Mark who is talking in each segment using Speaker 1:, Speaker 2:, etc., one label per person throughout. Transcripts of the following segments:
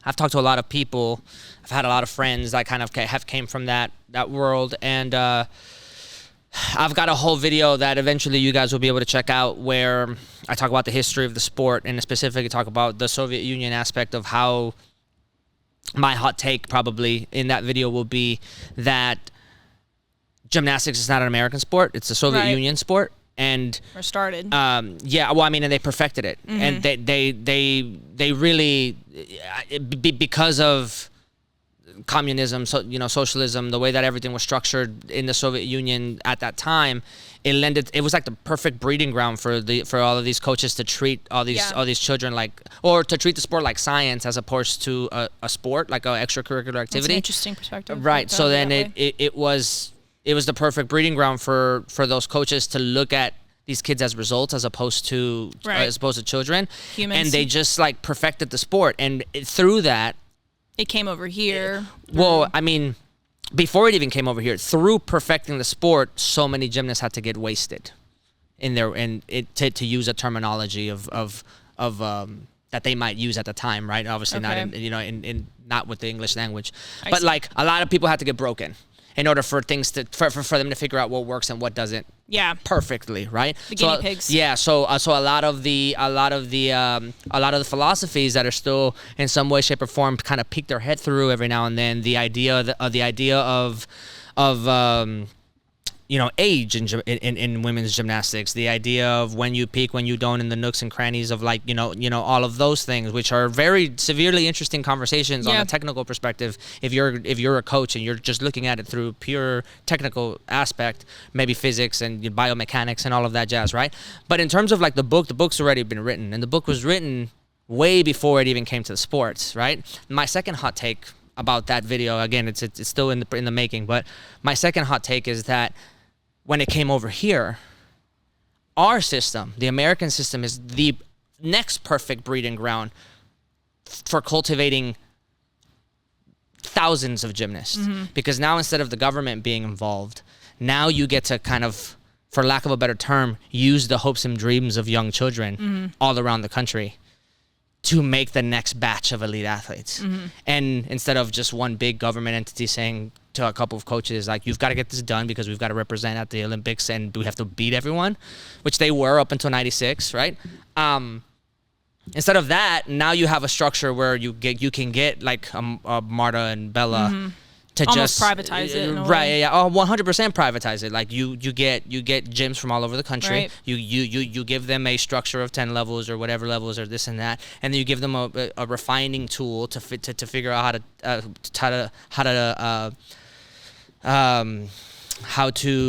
Speaker 1: I've talked to a lot of people. I've had a lot of friends that kind of have came from that world, and I've got a whole video that eventually you guys will be able to check out where I talk about the history of the sport and specifically talk about the Soviet Union aspect of how my hot take probably in that video will be that gymnastics is not an American sport. It's a Soviet Union sport. And
Speaker 2: or started.
Speaker 1: Yeah, well, I mean, and they perfected it. And they really, because of communism, socialism, the way that everything was structured in the Soviet Union at that time, it was like the perfect breeding ground for all of these coaches to treat all these children or to treat the sport like science as opposed to a sport, like an extracurricular activity. That's an
Speaker 2: interesting perspective.
Speaker 1: Right. So then it was the perfect breeding ground for those coaches to look at these kids as results as opposed to children. Humans. And they just like perfected the sport, and through that,
Speaker 2: it came over here.
Speaker 1: Well, I mean, before it even came over here, through perfecting the sport, so many gymnasts had to get wasted to use a terminology of that they might use at the time, right? Obviously not in not with the English language, but like a lot of people had to get broken in order for things for them to figure out what works and what doesn't.
Speaker 2: Yeah.
Speaker 1: Perfectly, right?
Speaker 2: The guinea pigs.
Speaker 1: Yeah. So a lot of the philosophies that are still in some way, shape, or form kind of peek their head through every now and then. The idea of age in women's gymnastics, the idea of when you peak, when you don't, in the nooks and crannies of all of those things, which are very severely interesting conversations on a technical perspective. If you're a coach and you're just looking at it through pure technical aspect, maybe physics and biomechanics and all of that jazz, right? But in terms of like the book's already been written, and the book was written way before it even came to the sports, right? My second hot take about that video, again, it's still in the making, but my second hot take is that when it came over here, our system, the American system, is the next perfect breeding ground for cultivating thousands of gymnasts. Because now, instead of the government being involved, now you get to kind of, for lack of a better term, use the hopes and dreams of young children all around the country to make the next batch of elite athletes. And instead of just one big government entity saying to a couple of coaches, like, you've got to get this done because we've got to represent at the Olympics and we have to beat everyone, which they were up until 96, right? Instead of that, now you have a structure where you can get like a Marta and Bella to
Speaker 2: almost
Speaker 1: just
Speaker 2: privatize it,
Speaker 1: right? Yeah, 100% privatize it. Like you get gyms from all over the country.
Speaker 2: Right.
Speaker 1: You give them a structure of 10 levels or whatever levels or this and that, and then you give them a refining tool to figure out how to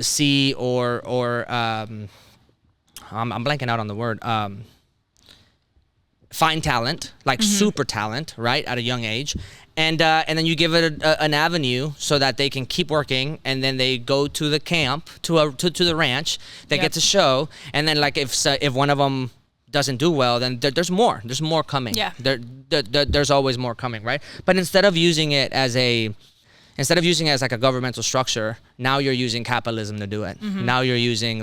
Speaker 1: see or I'm blanking out on the word. Find talent, like super talent, right, at a young age, and then you give it an avenue so that they can keep working, and then they go to the camp, to the ranch, they get to show, and then like if one of them doesn't do well, then there's more coming. Yeah. There's always more coming, right? But instead of using it as like a governmental structure, now you're using capitalism to do it. Now you're using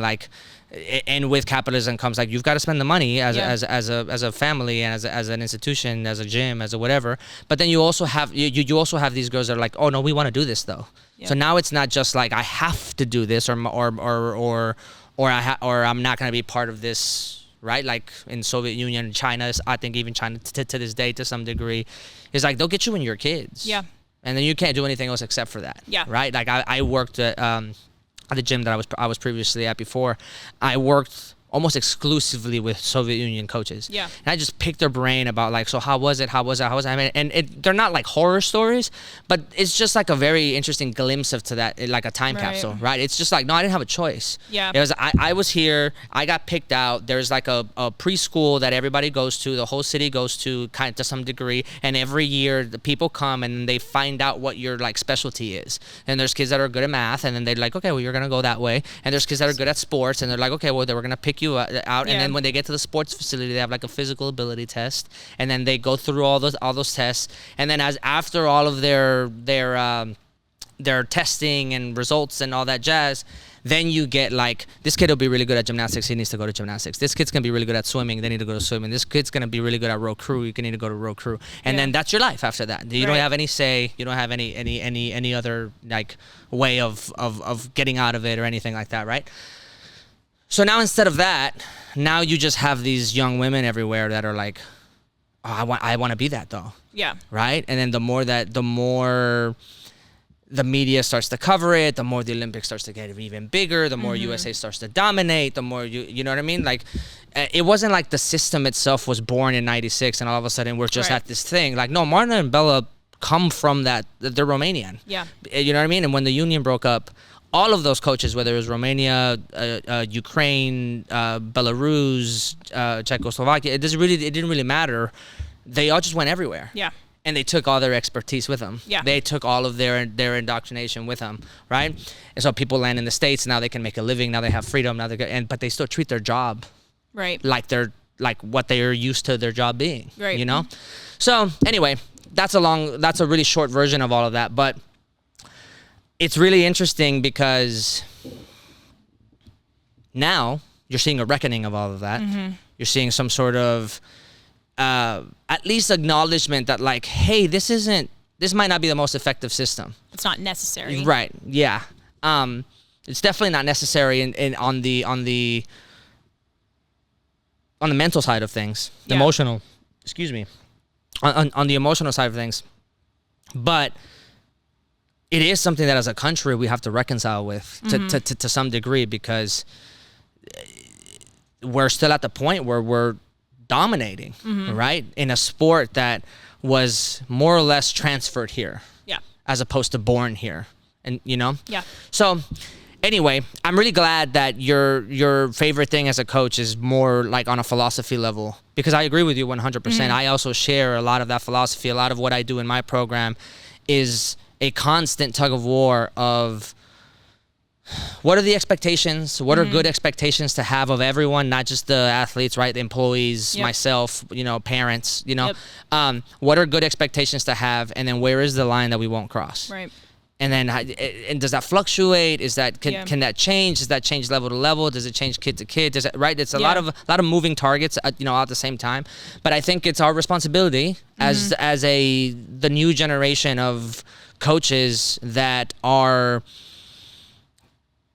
Speaker 1: and with capitalism comes like, you've got to spend the money as a family and as an institution, as a gym, as a whatever. But then you also have these girls that are like, oh no, we want to do this though. Yeah. So now it's not just like I have to do this or I'm not going to be part of this. Right, like in Soviet Union, China, I think even China to this day to some degree, is like they'll get you when you're kids. Yeah. And then you can't do anything else except for that. Yeah. Right? Like I worked at the gym that I was previously at before. I worked almost exclusively with Soviet Union coaches. Yeah. And I just picked their brain about like, so how was it? I mean, they're not like horror stories, but it's just like a very interesting glimpse to that, like a time capsule, right? It's just like, no, I didn't have a choice. Yeah. It was, I was here, I got picked out. There's like a preschool that everybody goes to, the whole city goes to kind of to some degree. And every year the people come and they find out what your like specialty is. And there's kids that are good at math, and then they're like, okay, well, you're going to go that way. And there's kids that are good at sports, and they're like, okay, well, we're going to pick you out. And then when they get to the sports facility, they have like a physical ability test, and then they go through all those tests, and then after all of their their testing and results and all that jazz, then you get like, this kid will be really good at gymnastics, he needs to go to gymnastics. This kid's gonna be really good at swimming, they need to go to swimming. This kid's gonna be really good at row crew, you need to go to row crew. And then that's your life after that. You don't have any say, you don't have any other like way of getting out of it or anything like that, right? So now instead of that, now you just have these young women everywhere that are like, oh, I want to be that though.
Speaker 2: Yeah.
Speaker 1: Right? And then the more the media starts to cover it, the more the Olympics starts to get even bigger, the more USA starts to dominate, the more you know what I mean? Like, it wasn't like the system itself was born in 96 and all of a sudden we're just at this thing. Like, no, Marta and Bella come from that, they're Romanian.
Speaker 2: Yeah.
Speaker 1: You know what I mean? And when the union broke up, all of those coaches, whether it was Romania, Ukraine, Belarus, Czechoslovakia, it didn't really matter. They all just went everywhere.
Speaker 2: Yeah.
Speaker 1: And they took all their expertise with them.
Speaker 2: Yeah.
Speaker 1: They took all of their indoctrination with them, right? And so people land in the States, now they can make a living, now they have freedom, now but they still treat their job like they're like what they are used to their job being.
Speaker 2: Right.
Speaker 1: You know? So anyway, that's a really short version of all of that, but it's really interesting because now you're seeing a reckoning of all of that. You're seeing some sort of at least acknowledgement that like, hey, this might not be the most effective system.
Speaker 2: It's not necessary.
Speaker 1: Right. Yeah. It's definitely not necessary on the mental side of things, emotional. Excuse me. On the emotional side of things, but it is something that as a country we have to reconcile with to some degree, because we're still at the point where we're dominating, right? In a sport that was more or less transferred here, as opposed to born here, and you know.
Speaker 2: Yeah.
Speaker 1: So, anyway, I'm really glad that your favorite thing as a coach is more like on a philosophy level, because I agree with you 100%. I also share a lot of that philosophy. A lot of what I do in my program is a constant tug of war of what are the expectations? What are good expectations to have of everyone, not just the athletes, right? The employees, myself, you know, parents, you know. What are good expectations to have, and then where is the line that we won't cross?
Speaker 2: Right.
Speaker 1: And then, and does that fluctuate? Is that can that change? Does that change level to level? Does it change kid to kid? Does it, right? It's a lot of moving targets, you know, at the same time. But I think it's our responsibility as the new generation of coaches that are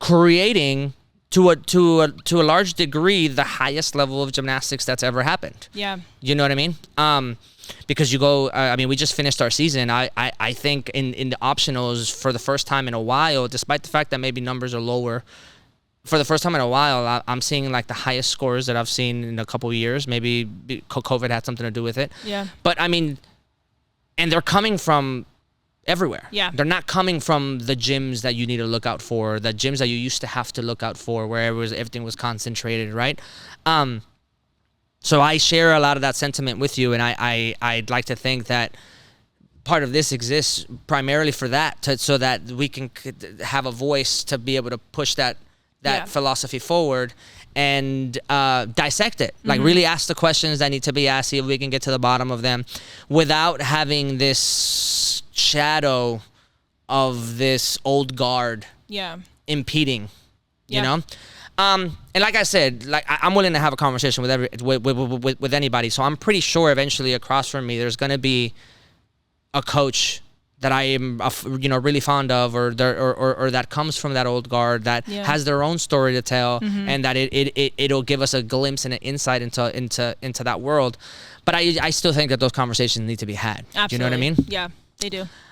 Speaker 1: creating to a large degree the highest level of gymnastics that's ever happened.
Speaker 2: Yeah.
Speaker 1: You know what I mean? Because you go, I mean, we just finished our season. I think in the optionals for the first time in a while, despite the fact that maybe numbers are lower, for the first time in a while, I'm seeing like the highest scores that I've seen in a couple of years. Maybe COVID had something to do with it.
Speaker 2: Yeah.
Speaker 1: But I mean, and they're coming from everywhere.
Speaker 2: Yeah.
Speaker 1: They're not coming from the gyms that you need to look out for, the gyms that you used to have to look out for, where everything was concentrated, right? So I share a lot of that sentiment with you, and I'd like to think that part of this exists primarily for that, so that we can have a voice to be able to push that philosophy forward and dissect it, like really ask the questions that need to be asked, see if we can get to the bottom of them without having this shadow of this old guard impeding, you know? And like I said, like I'm willing to have a conversation with anybody. So I'm pretty sure eventually across from me, there's going to be a coach that I am, you know, really fond of, or that comes from that old guard that has their own story to tell, and that it'll give us a glimpse and an insight into that world. But I still think that those conversations need to be had.
Speaker 2: Absolutely.
Speaker 1: Do you know what I mean?
Speaker 2: Yeah, they do.